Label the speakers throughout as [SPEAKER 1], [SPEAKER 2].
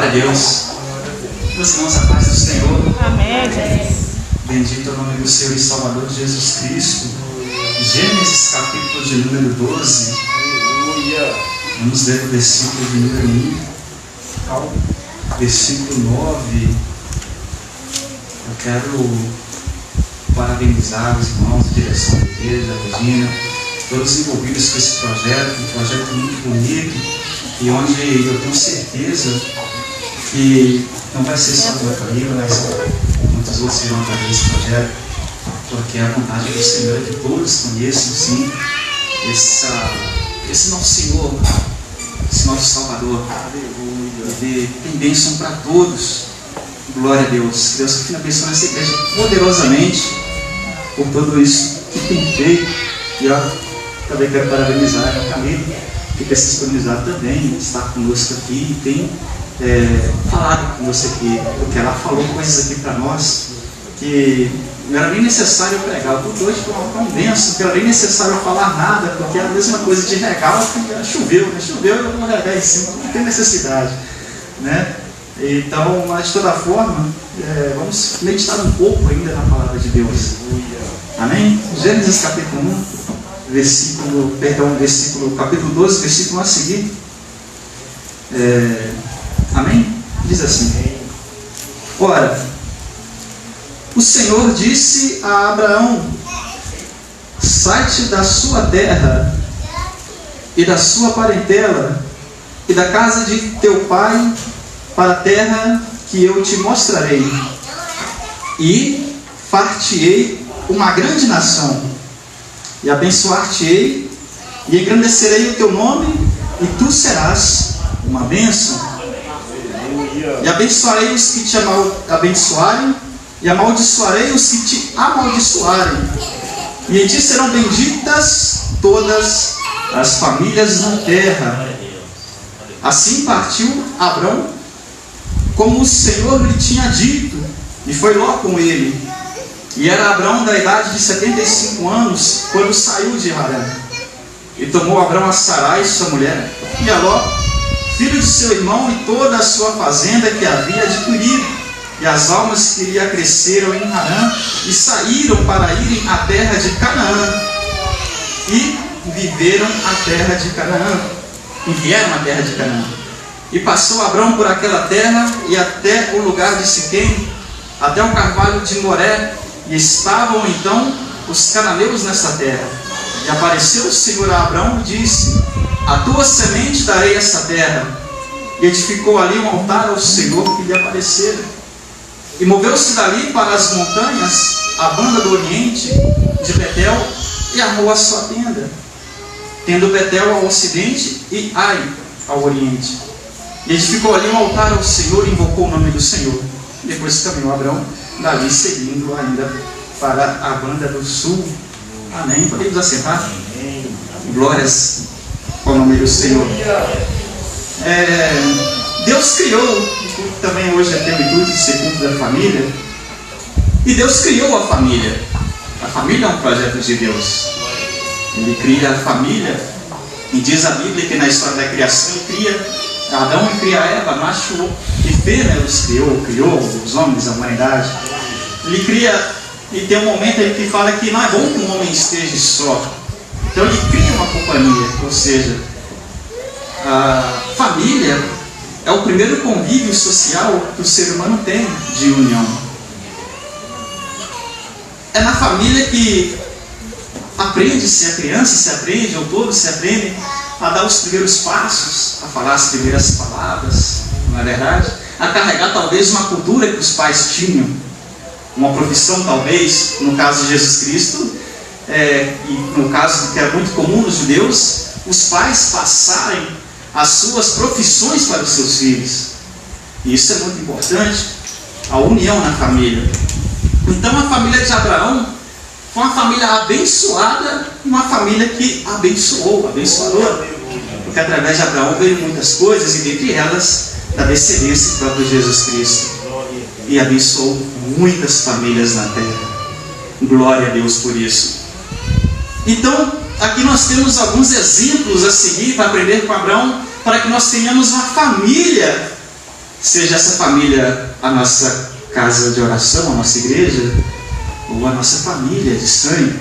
[SPEAKER 1] a Deus. Meus irmãos, a paz do Senhor.
[SPEAKER 2] Amém.
[SPEAKER 1] Bendito é o nome do Senhor e Salvador Jesus Cristo. Gênesis capítulo de número 12. Vamos ler o versículo de número 1 ao versículo 9. Eu quero parabenizar os irmãos da direção da igreja, a Regina, todos envolvidos com esse projeto, um projeto muito bonito, e onde eu tenho certeza que não vai ser só meu comigo, mas muitos outros irão trazer esse projeto, porque a vontade do Senhor é que todos conheçam, sim, esse nosso Senhor, esse nosso Salvador. Ele tem bênção para todos. Glória a Deus. Deus que abençoe essa igreja poderosamente por tudo isso que tem feito. E eu também quero parabenizar a Camila, que tem se disponibilizado também, está conosco aqui e tem falado com você aqui, porque ela falou coisas aqui para nós que não era nem necessário pregar. Eu estou hoje com um benção, que não era nem necessário falar nada, porque é a mesma coisa de regar, choveu, né? Choveu, eu vou regar em cima, não tem necessidade, né? Então, mas de toda forma, vamos meditar um pouco ainda na palavra de Deus. Amém? Gênesis capítulo 1, capítulo 12, versículo a seguir. Amém? Diz assim: Ora, o Senhor disse a Abraão: sai-te da sua terra e da sua parentela e da casa de teu pai para a terra que eu te mostrarei, e far-te-ei uma grande nação, e abençoar-te-ei, e engrandecerei o teu nome, e tu serás uma bênção. E abençoarei os que te abençoarem, e amaldiçoarei os que te amaldiçoarem, e em ti serão benditas todas as famílias na terra. Assim partiu Abrão, como o Senhor lhe tinha dito, e foi Ló com ele. E era Abrão da idade de 75 anos, quando saiu de Harã. E tomou Abrão a Sarai, sua mulher, e a Ló, filho de seu irmão, e toda a sua fazenda que havia adquirido, e as almas que lhe acresceram em Harã, e saíram para irem à terra de Canaã, e viveram a terra de Canaã, e vieram à terra de Canaã. E passou Abrão por aquela terra, e até o lugar de Siquém, até o carvalho de Moré, e estavam então os cananeus nessa terra. E apareceu o Senhor a Abrão e disse: a tua semente darei essa terra. E edificou ali um altar ao Senhor que lhe aparecera. E moveu-se dali para as montanhas, a banda do oriente, de Betel, e armou a sua tenda, tendo Betel ao ocidente e Ai ao oriente. E edificou ali um altar ao Senhor e invocou o nome do Senhor. Depois caminhou Abrão dali, seguindo ainda para a banda do sul. Amém? Podemos assentar? Glórias ao nome do Senhor. Deus criou, também hoje é teu intuito de ser culto da família, e Deus criou a família. A família é um projeto de Deus. Ele cria a família, e diz a Bíblia que na história da criação ele cria Adão e cria Eva, macho e fêmea, os criou os homens, a humanidade. Ele cria, e tem um momento aí que fala que não é bom que um homem esteja só. Então ele cria uma companhia, ou seja, a família é o primeiro convívio social que o ser humano tem de união. É na família que aprende-se, a criança se aprende, ou todos se aprendem a dar os primeiros passos, a falar as primeiras palavras, não é verdade? A carregar talvez uma cultura que os pais tinham, uma profissão talvez, no caso de Jesus Cristo, e no caso que era muito comum nos judeus, os pais passarem as suas profissões para os seus filhos. E isso é muito importante, a união na família. Então a família de Abraão foi uma família abençoada, uma família que abençoou, abençoadora, porque através de Abraão veio muitas coisas, e dentre elas da descendência do próprio Jesus Cristo, e abençoou muitas famílias na terra. Glória a Deus por isso. Então aqui nós temos alguns exemplos a seguir para aprender com Abraão, para que nós tenhamos uma família seja essa família a nossa casa de oração, a nossa igreja, ou a nossa família de sangue.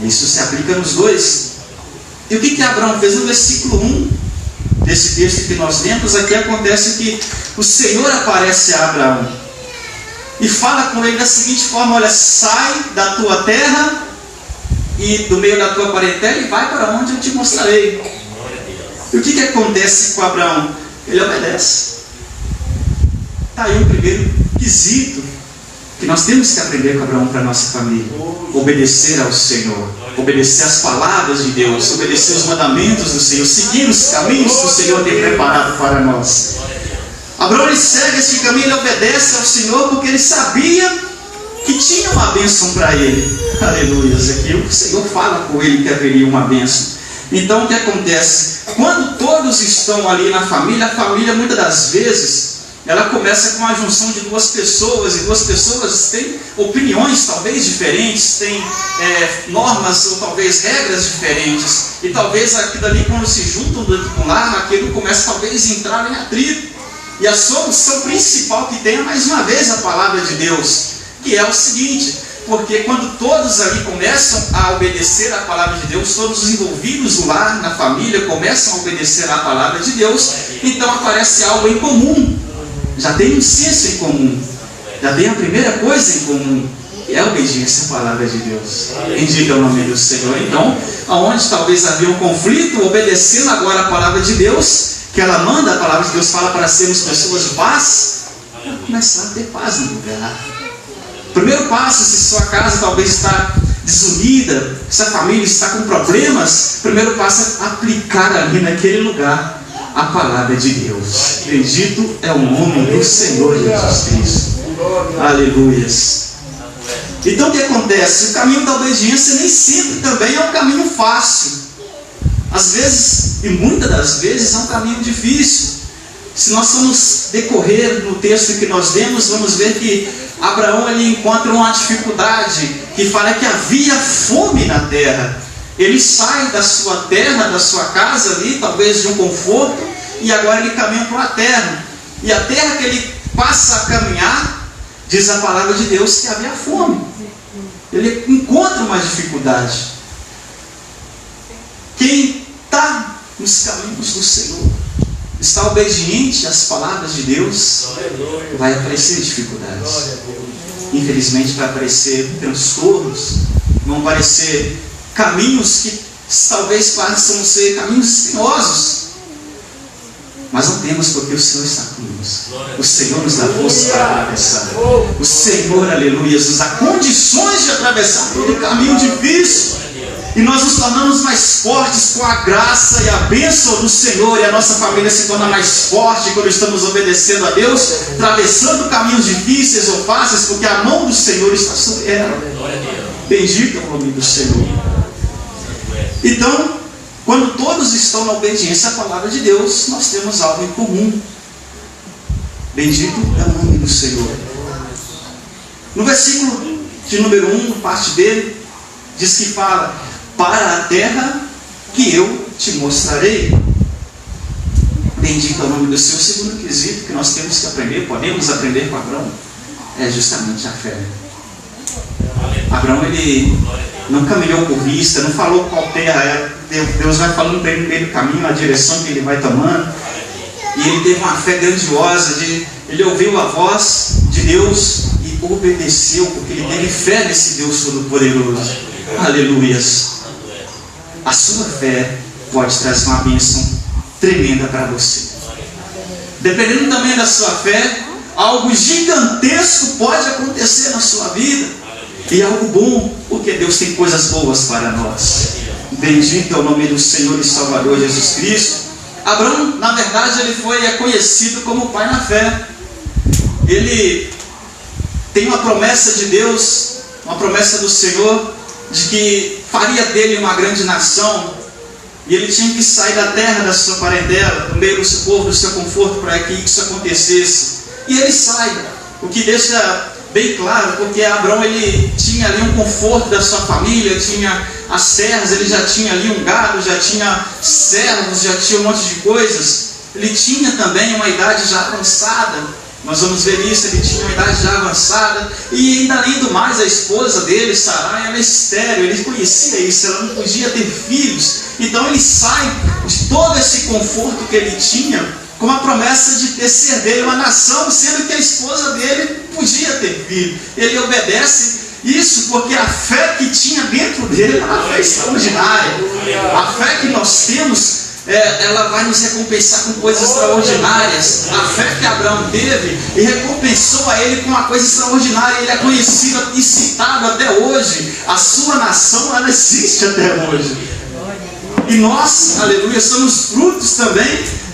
[SPEAKER 1] Isso se aplica nos dois. E o que Abraão fez? No versículo 1 desse texto que nós lemos, aqui acontece que o Senhor aparece a Abraão e fala com ele da seguinte forma: olha, sai da tua terra e do meio da tua parentela e vai para onde eu te mostrarei. E o que acontece com Abraão? Ele obedece. Está aí o primeiro quesito que nós temos que aprender com Abraão para a nossa família: obedecer ao Senhor, obedecer às palavras de Deus, obedecer os mandamentos do Senhor, seguir os caminhos que o Senhor tem preparado para nós. Abraão, ele segue este caminho, ele obedece ao Senhor porque ele sabia que tinha uma bênção para ele. Aleluia. Aqui o Senhor fala com ele que haveria uma bênção. Então o que acontece? Quando todos estão ali na família, a família muitas das vezes ela começa com uma junção de duas pessoas, e duas pessoas têm opiniões talvez diferentes, têm normas ou talvez regras diferentes, e talvez aquilo ali, quando se juntam dentro de um lar, aquilo começa talvez a entrar em atrito. E a solução principal que tem é mais uma vez a palavra de Deus, que é o seguinte: porque quando todos ali começam a obedecer a palavra de Deus, todos os envolvidos no lar, na família, começam a obedecer a palavra de Deus, então aparece algo em comum. Já tem um senso em comum, já tem a primeira coisa em comum, que é a obediência à palavra de Deus. Bendito é o nome do Senhor. Então, aonde talvez havia um conflito, obedecendo agora a palavra de Deus, que ela manda, a palavra de Deus fala para sermos pessoas de paz, vai começar a ter paz no lugar. Primeiro passo, se sua casa talvez está desunida, se a família está com problemas, primeiro passo é aplicar ali naquele lugar a palavra de Deus. Bendito é o nome do Senhor Jesus Cristo. Aleluias. Então o que acontece? O caminho da obediência nem sempre também é um caminho fácil. Às vezes, e muitas das vezes, é um caminho difícil. Se nós formos decorrer no texto que nós lemos, vamos ver que Abraão ele encontra uma dificuldade, que fala que havia fome na terra. Ele sai da sua terra, da sua casa ali, talvez de um conforto, e agora ele caminha para uma terra. E a terra que ele passa a caminhar, diz a palavra de Deus que havia fome. Ele encontra uma dificuldade. Quem está nos caminhos do Senhor, está obediente às palavras de Deus, vai aparecer dificuldades. Infelizmente vai aparecer transtornos, vão aparecer caminhos que talvez possam ser caminhos espinhosos, mas não temos, porque o Senhor está conosco. O Senhor nos dá força para atravessar. O Senhor, aleluia, nos dá condições de atravessar todo o caminho difícil. E nós nos tornamos mais fortes com a graça e a bênção do Senhor, e a nossa família se torna mais forte quando estamos obedecendo a Deus, atravessando caminhos difíceis ou fáceis, porque a mão do Senhor está sobre ela. Bendito é o nome do Senhor. Então, quando todos estão na obediência à palavra de Deus, nós temos algo em comum. Bendito é o nome do Senhor. No versículo de número 1, parte dele, diz que fala: para a terra que eu te mostrarei. Bendito é o nome do Senhor. O segundo quesito que nós temos que aprender, podemos aprender com Abraão, é justamente a fé. Abraão, ele não caminhou por vista, não falou qual terra é. Deus vai falando para ele no meio do caminho, a direção que ele vai tomando. E ele teve uma fé grandiosa, ele ouviu a voz de Deus e obedeceu, porque ele teve fé nesse Deus Todo-Poderoso. Aleluias. A sua fé pode trazer uma bênção tremenda para você. Dependendo também da sua fé, algo gigantesco pode acontecer na sua vida. E algo bom, porque Deus tem coisas boas para nós. Bendito é o nome do Senhor e Salvador Jesus Cristo. Abraão, na verdade, ele foi conhecido como pai na fé. Ele tem uma promessa de Deus, uma promessa do Senhor, de que faria dele uma grande nação. E ele tinha que sair da terra, da sua parentela, do meio do seu povo, do seu conforto, para que isso acontecesse. E ele sai, o que deixa bem claro, porque Abraão ele tinha ali um conforto da sua família, tinha as terras, ele já tinha ali um gado, já tinha servos, já tinha um monte de coisas. ele tinha também uma idade já avançada. Nós vamos ver isso, ele tinha uma idade já avançada. E ainda além do mais, a esposa dele, Sarai, ela é estéril. Ele conhecia isso, ela não podia ter filhos. Então ele sai de todo esse conforto que ele tinha, com a promessa de ter ser dele uma nação, sendo que a esposa dele podia ter filho. Ele obedece isso porque a fé que tinha dentro dele era uma fé extraordinária. A fé que nós temos, ela vai nos recompensar com coisas extraordinárias. A fé que Abraão teve e recompensou a ele com uma coisa extraordinária. Ele é conhecido e citado até hoje. A sua nação, ela existe até hoje. E nós, aleluia, somos frutos também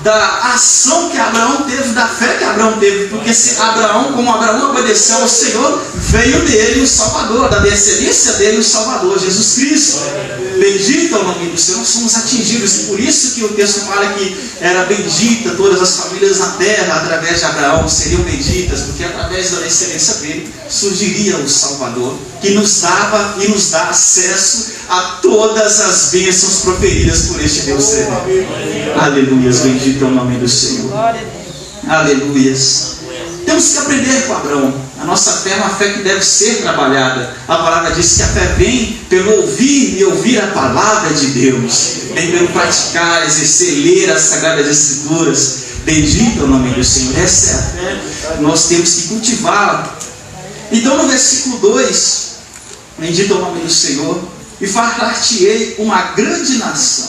[SPEAKER 1] da ação que Abraão teve, da fé que Abraão teve, porque se Abraão, como Abraão obedeceu ao Senhor, veio dele o Salvador, da descendência dele o Salvador, Jesus Cristo. Bendito é o nome do Senhor. Nós somos atingidos, por isso que o texto fala que era bendita todas as famílias na terra através de Abraão, seriam benditas, porque através da descendência dele surgiria o Salvador, que nos dava e nos dá acesso a todas as bênçãos proferidas por este Deus sereno. Aleluias, bendito é o nome do Senhor. Aleluias. Temos que aprender com Abraão. A nossa fé é uma fé que deve ser trabalhada. A palavra diz que a fé vem pelo ouvir e ouvir a palavra de Deus. Vem pelo praticar, exercer, ler as Sagradas Escrituras. Bendito é o nome do Senhor. Essa é a fé que nós temos que cultivá-la. Então no versículo 2, bendito é o nome do Senhor, e far-te-ei uma grande nação,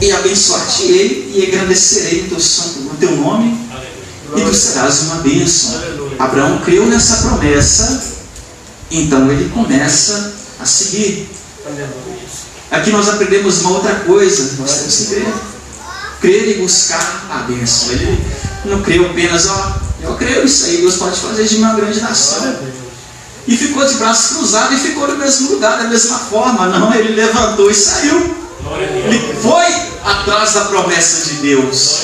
[SPEAKER 1] e abençoar-te-ei e engrandecerei o teu nome, e tu serás uma bênção. Abraão creu nessa promessa, então ele começa a seguir. Aqui nós aprendemos uma outra coisa. Nós temos que crer e buscar a bênção. Ele não creu apenas, eu creio isso aí, Deus pode fazer de uma grande nação, e ficou de braços cruzados e ficou no mesmo lugar, da mesma forma. Não, ele levantou e saiu. Ele foi atrás da promessa de Deus.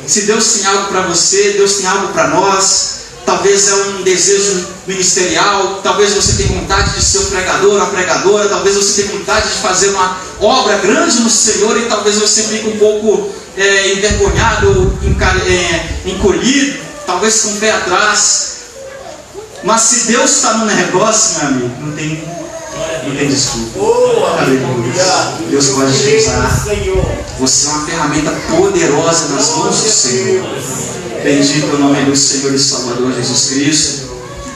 [SPEAKER 1] Se Deus tem algo para você, Deus tem algo para nós. Talvez é um desejo ministerial, talvez você tenha vontade de ser um pregador, uma pregadora, talvez você tenha vontade de fazer uma obra grande no Senhor, e talvez você fique um pouco envergonhado, encolhido, talvez com o pé atrás. Mas se Deus está no negócio, meu amigo, não tem desculpa. Aleluia. Deus pode te usar. Você é uma ferramenta poderosa nas mãos do Senhor. Bendito é o nome do Senhor e Salvador Jesus Cristo.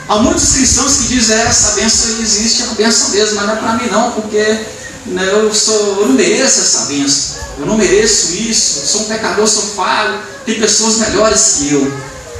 [SPEAKER 1] Há muitos cristãos que dizem, essa bênção existe, é uma bênção mesmo, mas não é para mim não, porque eu não mereço essa bênção. Eu não mereço isso, sou um pecador, sou falho, tem pessoas melhores que eu.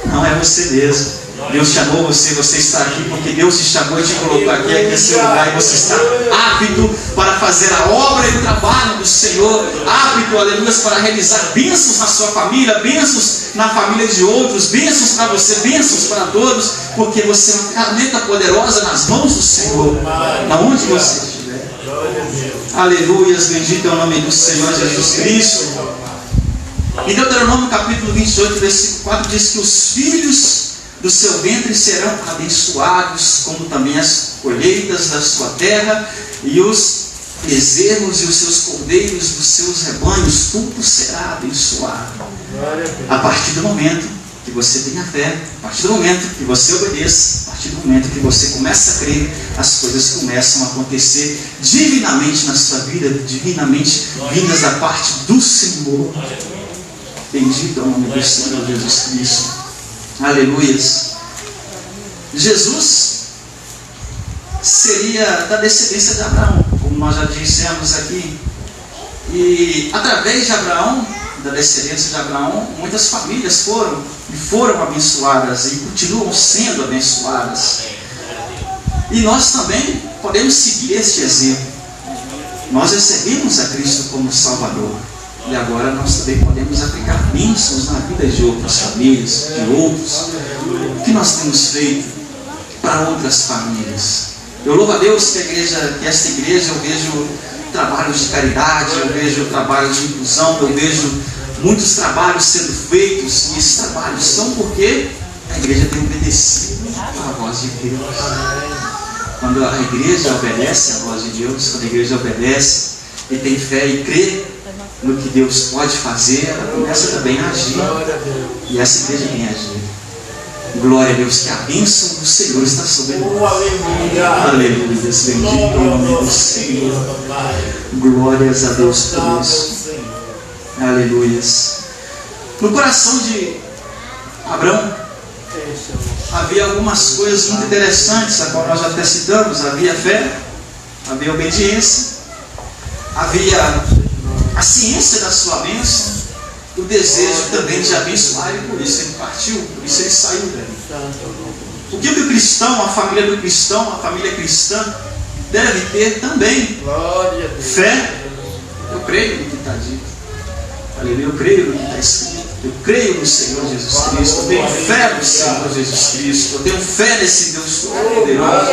[SPEAKER 1] Não, é você mesmo. Deus chamou você, você está aqui porque Deus te chamou e te colocou aqui é seu lugar, e você está apto para fazer a obra e o trabalho do Senhor, apto, aleluia, para realizar bênçãos na sua família, bênçãos na família de outros, bênçãos para você, bênçãos para todos, porque você é uma ferramenta poderosa nas mãos do Senhor, aonde você estiver. Aleluia, bendito é o nome do Senhor Jesus Cristo. Em Deuteronômio capítulo 28, versículo 4 diz que os filhos do seu ventre serão abençoados, como também as colheitas da sua terra, e os bezerros e os seus cordeiros dos seus rebanhos, tudo será abençoado. A partir do momento que você tenha fé, a partir do momento que você obedeça, a partir do momento que você começa a crer, as coisas começam a acontecer divinamente na sua vida, divinamente vindas da parte do Senhor. Bendito é o nome do Senhor Jesus Cristo. Aleluias. Jesus seria da descendência de Abraão, como nós já dissemos aqui. E através de Abraão, da descendência de Abraão, muitas famílias foram abençoadas e continuam sendo abençoadas. E nós também podemos seguir este exemplo. Nós recebemos a Cristo como Salvador. E agora nós também podemos aplicar bênçãos na vida de outras famílias, de outros. O que nós temos feito para outras famílias? Eu louvo a Deus que esta igreja, eu vejo trabalhos de caridade, eu vejo trabalhos de inclusão, eu vejo muitos trabalhos sendo feitos, e esses trabalhos são porque a igreja tem obedecido à voz de Deus. Quando a igreja obedece à voz de Deus, quando a igreja obedece e tem fé e crê, no que Deus pode fazer, ela começa também a agir. E essa igreja vem agir. Glória a Deus, que a bênção do Senhor está sobre nós. Aleluia. Bendito o nome do Senhor. Glórias a Deus por isso. Aleluia. No coração de Abraão havia algumas coisas muito interessantes, a qual nós até citamos. Havia fé, havia obediência, havia a ciência da sua bênção, o desejo também de abençoar, e por isso ele partiu, por isso ele saiu dali. O que o cristão, a família do cristão, a família cristã deve ter também? Fé. Eu creio no que está dito. Aleluia, eu creio no que está escrito. Eu creio no Senhor Jesus Cristo. Eu tenho fé no Senhor Jesus Cristo. Eu tenho fé nesse Deus poderoso.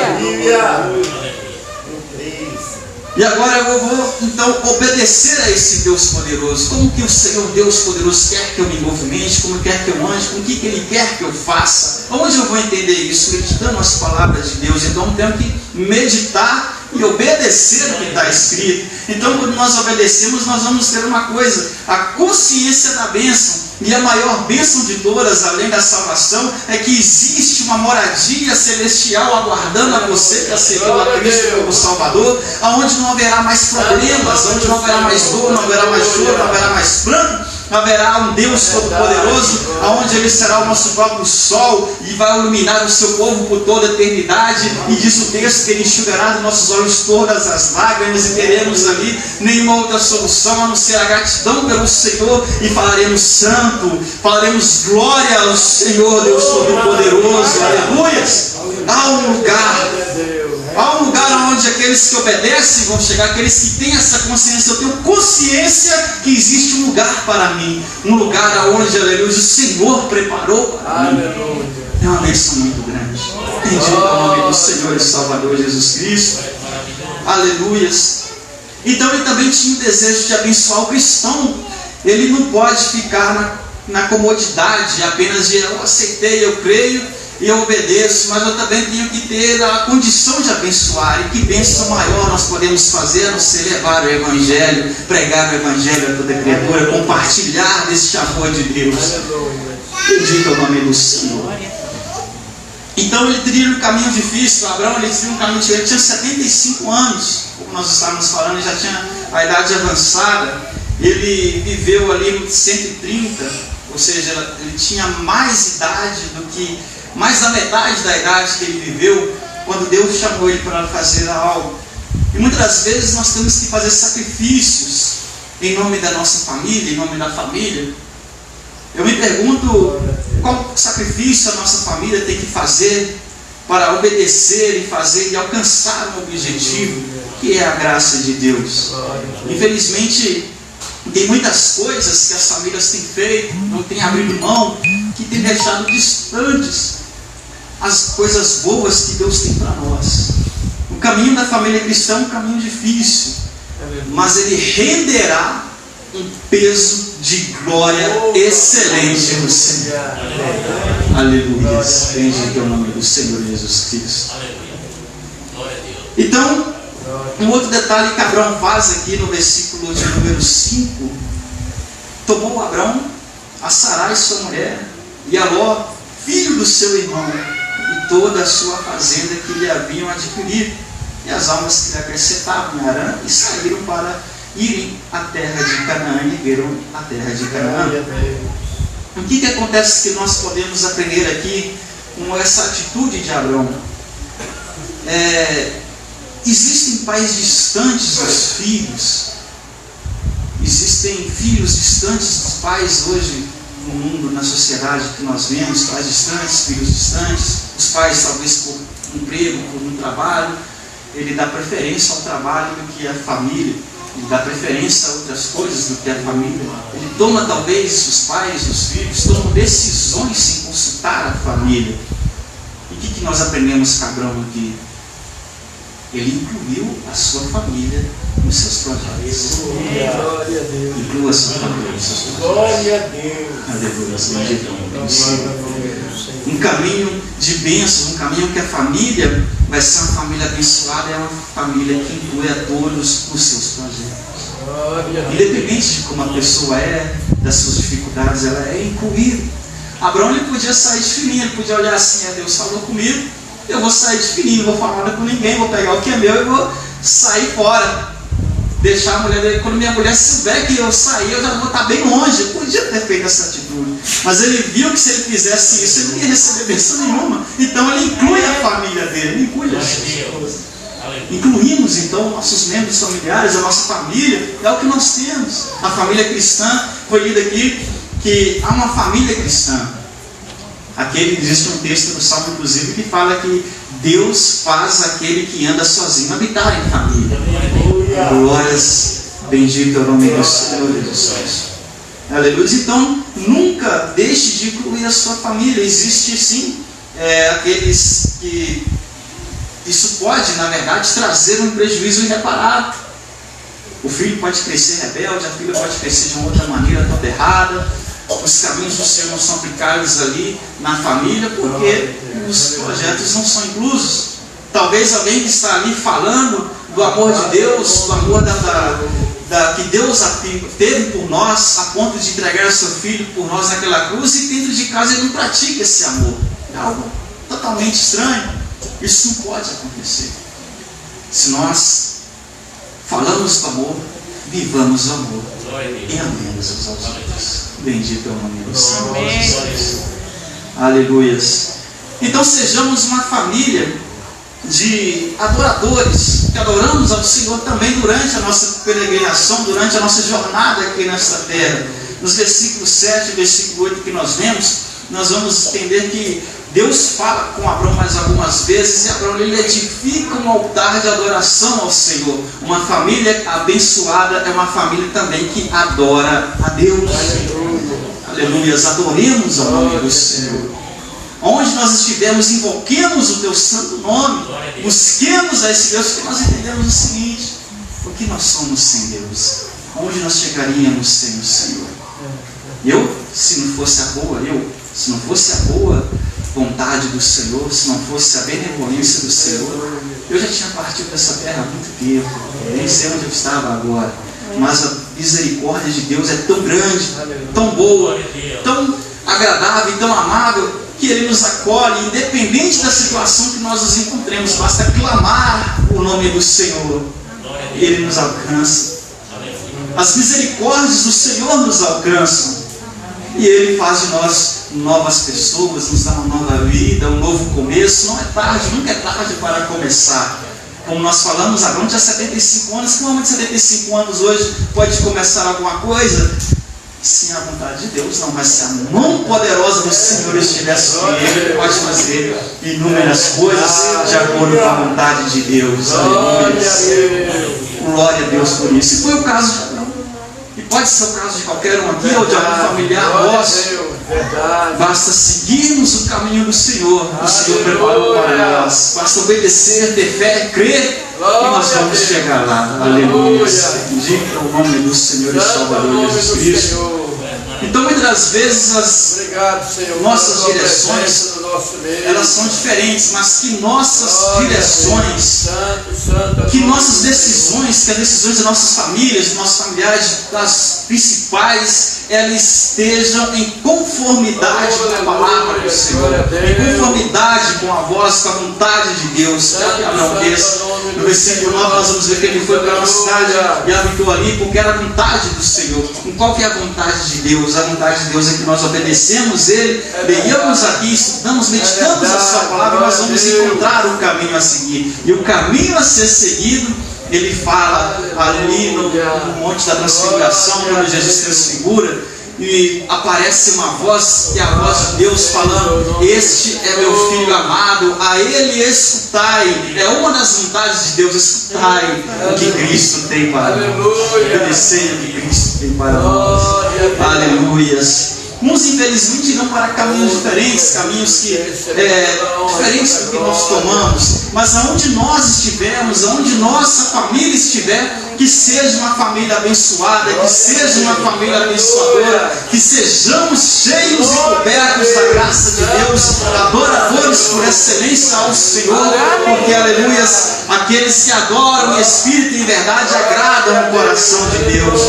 [SPEAKER 1] E agora eu vou então obedecer a esse Deus poderoso. Como que o Senhor Deus poderoso quer que eu me movimente? Como quer que eu ande? Com o que Ele quer que eu faça? Onde eu vou entender isso? Meditando as palavras de Deus. Então eu tenho que meditar e obedecer o que está escrito. Então quando nós obedecemos, nós vamos ter uma coisa: a consciência da bênção. E a maior bênção de todas, além da salvação, é que existe uma moradia celestial aguardando a você que aceitou a Cristo como Salvador, aonde não haverá mais problemas, onde não haverá mais dor, não haverá mais choro, não haverá mais pranto. Haverá um Deus Todo-Poderoso, aonde Ele será o nosso próprio sol e vai iluminar o seu povo por toda a eternidade. E diz o texto que Ele enxugará dos nossos olhos todas as lágrimas, e teremos ali nenhuma outra solução a não ser a gratidão pelo Senhor, e falaremos santo, falaremos glória ao Senhor Deus Todo-Poderoso. Aleluias! Há um lugar onde aqueles que obedecem vão chegar, aqueles que têm essa consciência. Eu tenho consciência que existe um lugar para mim, um lugar onde, aleluia, o Senhor preparou para mim. É uma bênção muito grande. Bendito é o nome do Senhor e Salvador Jesus Cristo. Aleluias. Então ele também tinha o desejo de abençoar o cristão. Ele não pode ficar na comodidade apenas de eu aceitei, eu creio e eu obedeço, mas eu também tenho que ter a condição de abençoar. E que bênção maior nós podemos fazer a não ser levar o Evangelho, pregar o Evangelho a toda criatura, compartilhar deste amor de Deus. Bendito é o nome do Senhor. Então ele trilha um caminho difícil. Abraão, ele trilha um caminho difícil. Ele tinha 75 anos, como nós estávamos falando, ele já tinha a idade avançada. Ele viveu ali nos 130, ou seja, ele tinha mais idade do que, mais da metade da idade que ele viveu, quando Deus chamou ele para fazer algo. E muitas das vezes nós temos que fazer sacrifícios em nome da nossa família, em nome da família. Eu me pergunto, qual sacrifício a nossa família tem que fazer para obedecer e fazer e alcançar um objetivo, que é a graça de Deus. Infelizmente, tem muitas coisas que as famílias têm feito, não têm abrido mão, que têm deixado distantes as coisas boas que Deus tem para nós. O caminho da família cristã é um caminho difícil, mas ele renderá um peso de glória excelente no Senhor. Aleluia. Bendito é o nome do Senhor Jesus Cristo. Então, um outro detalhe que Abraão faz aqui no versículo de número 5: tomou Abraão a Sarai sua mulher, e a Ló, filho do seu irmão, e toda a sua fazenda que lhe haviam adquirido, e as almas que lhe acrescentavam em Harã, e saíram para irem à terra de Canaã, e viram a terra de Canaã. O que acontece que nós podemos aprender aqui com essa atitude de Abraão? Existem pais distantes dos filhos, existem filhos distantes dos pais hoje no mundo, na sociedade que nós vemos, pais distantes, filhos distantes. Os pais, talvez por emprego, por um trabalho, ele dá preferência ao trabalho do que à família, ele dá preferência a outras coisas do que à família. Ele toma, talvez, os pais, os filhos, tomam decisões sem consultar a família. E o que nós aprendemos com Abraão aqui? Ele incluiu a sua família nos seus projetos.
[SPEAKER 2] Glória a Deus.
[SPEAKER 1] Inclua a sua família nos seus projetos.
[SPEAKER 2] Glória a Deus.
[SPEAKER 1] Um caminho de bênção, um caminho que a família vai ser uma família abençoada, é uma família que inclui a todos os seus projetos. Independente de como a pessoa é, das suas dificuldades, ela é incluída. Abraão, ele podia sair de fininho, ele podia olhar assim: Deus falou comigo, eu vou sair de fininho, não vou falar nada com ninguém, vou pegar o que é meu e vou sair fora. Deixar a mulher dele, quando minha mulher souber que eu sair, eu já vou estar bem longe. Eu podia ter feito essa atitude, mas ele viu que se ele fizesse isso, ele não ia receber bênção nenhuma. Então ele inclui a família dele, ele inclui a sua esposa. Incluímos então nossos membros familiares, a nossa família, é o que nós temos. A família cristã, foi lido aqui que há uma família cristã. Existe um texto no Salmo, inclusive, que fala que Deus faz aquele que anda sozinho habitar em família. Glórias, bendito é o nome do Senhor Jesus. Aleluia. Então, nunca deixe de incluir a sua família. Existe sim aqueles que isso pode, na verdade, trazer um prejuízo irreparável. O filho pode crescer rebelde, a filha pode crescer de uma outra maneira toda errada. Os caminhos do Senhor não são aplicados ali na família porque os projetos não são inclusos. Talvez alguém que está ali falando do amor de Deus, do amor que Deus teve por nós, a ponto de entregar o seu filho por nós naquela cruz, e dentro de casa ele não pratica esse amor. É algo totalmente estranho. Isso não pode acontecer. Se nós falamos do amor, vivamos o amor e amemos uns aos outros. Bendito é o nome do Senhor. Aleluias. Então sejamos uma família de adoradores, que adoramos ao Senhor também durante a nossa peregrinação, durante a nossa jornada aqui nesta terra. Nos versículos 7 e versículo 8 que nós lemos, nós vamos entender que Deus fala com Abraão mais algumas vezes, e Abraão ele edifica um altar de adoração ao Senhor. Uma família abençoada é uma família também que adora a Deus. Aleluia. Adoremos ao nome do Senhor. Onde nós estivermos, invoquemos o teu santo nome, busquemos a esse Deus, porque nós entendemos o seguinte: o que nós somos sem Deus? Onde nós chegaríamos sem o Senhor? Se não fosse a boa vontade do Senhor, se não fosse a benevolência do Senhor, eu já tinha partido dessa terra há muito tempo, nem sei onde eu estava agora. Mas a misericórdia de Deus é tão grande, tão boa, tão agradável e tão amável, que Ele nos acolhe, independente da situação que nós nos encontremos. Basta clamar o nome do Senhor e Ele nos alcança. As misericórdias do Senhor nos alcançam, e Ele faz de nós novas pessoas, nos dá uma nova vida, um novo começo. Não é tarde, nunca é tarde para começar. Como nós falamos, Abraão tinha 75 anos, que um homem de 75 anos hoje pode começar alguma coisa? Sim, a vontade de Deus não, mas se a mão poderosa do Senhor estiver sobre ele, ele pode fazer inúmeras coisas de acordo com a vontade de Deus. Aleluia. Glória a Deus por isso. E foi o caso de Abraão. E pode ser o caso de qualquer um aqui, ou de algum familiar nosso. Basta seguirmos o caminho do Senhor. O Senhor preparou para nós. Basta obedecer, ter fé, crer, e nós vamos chegar lá. Aleluia. Bendito o nome do Senhor e Salvador Jesus Cristo. Então, muitas das vezes as nossas direções, elas são diferentes, mas que nossas direções, que nossas decisões, que as decisões das nossas famílias, dos nossos familiares, das principais, elas estejam em conformidade com a palavra do Senhor, em conformidade com a voz, com a vontade de Deus. No versículo 9 nós vamos ver que ele foi para uma cidade e habitou ali porque era a vontade do Senhor. E qual que é a vontade de Deus? A vontade de Deus é que nós obedecemos Ele, venhamos aqui, estudamos, meditamos a sua palavra, nós vamos encontrar o caminho a seguir. E o caminho a ser seguido, ele fala ali no Monte da Transfiguração, quando Jesus transfigura, e aparece uma voz, que é a voz de Deus falando: este é meu filho amado, a ele escutai. É uma das vontades de Deus: escutai o que Cristo tem para nós, obedecei o que Cristo tem para nós. Aleluias. Uns infelizmente irão para caminhos diferentes, caminhos diferentes do que nós tomamos, mas aonde nós estivermos, aonde nossa família estiver, que seja uma família abençoada, que seja uma família abençoadora, que sejamos cheios e cobertos da graça de Deus, adoradores louvores por excelência ao Senhor, porque, aleluias, aqueles que adoram em espírito e em verdade agradam o coração de Deus.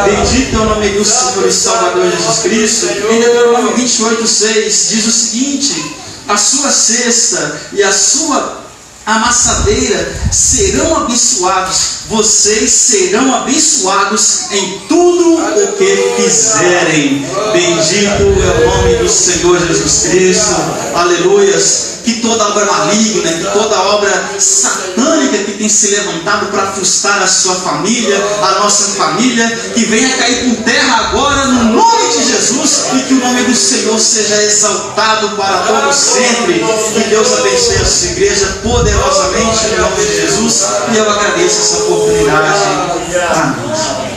[SPEAKER 1] Bendito é o nome do Senhor e Salvador Jesus Cristo. Em Deuteronômio 28:6 diz o seguinte: a sua cesta e a sua amassadeira serão abençoados, vocês serão abençoados em tudo o que fizerem. Bendito é o nome do Senhor Jesus Cristo. Aleluias. Que toda obra maligna, que toda obra satânica que tem se levantado para frustrar a sua família, a nossa família, que venha cair por terra agora no nome de Jesus, e que o nome do Senhor seja exaltado para todos sempre. Que Deus abençoe a sua igreja poderosamente no nome de Jesus, e eu agradeço essa oportunidade. Amém.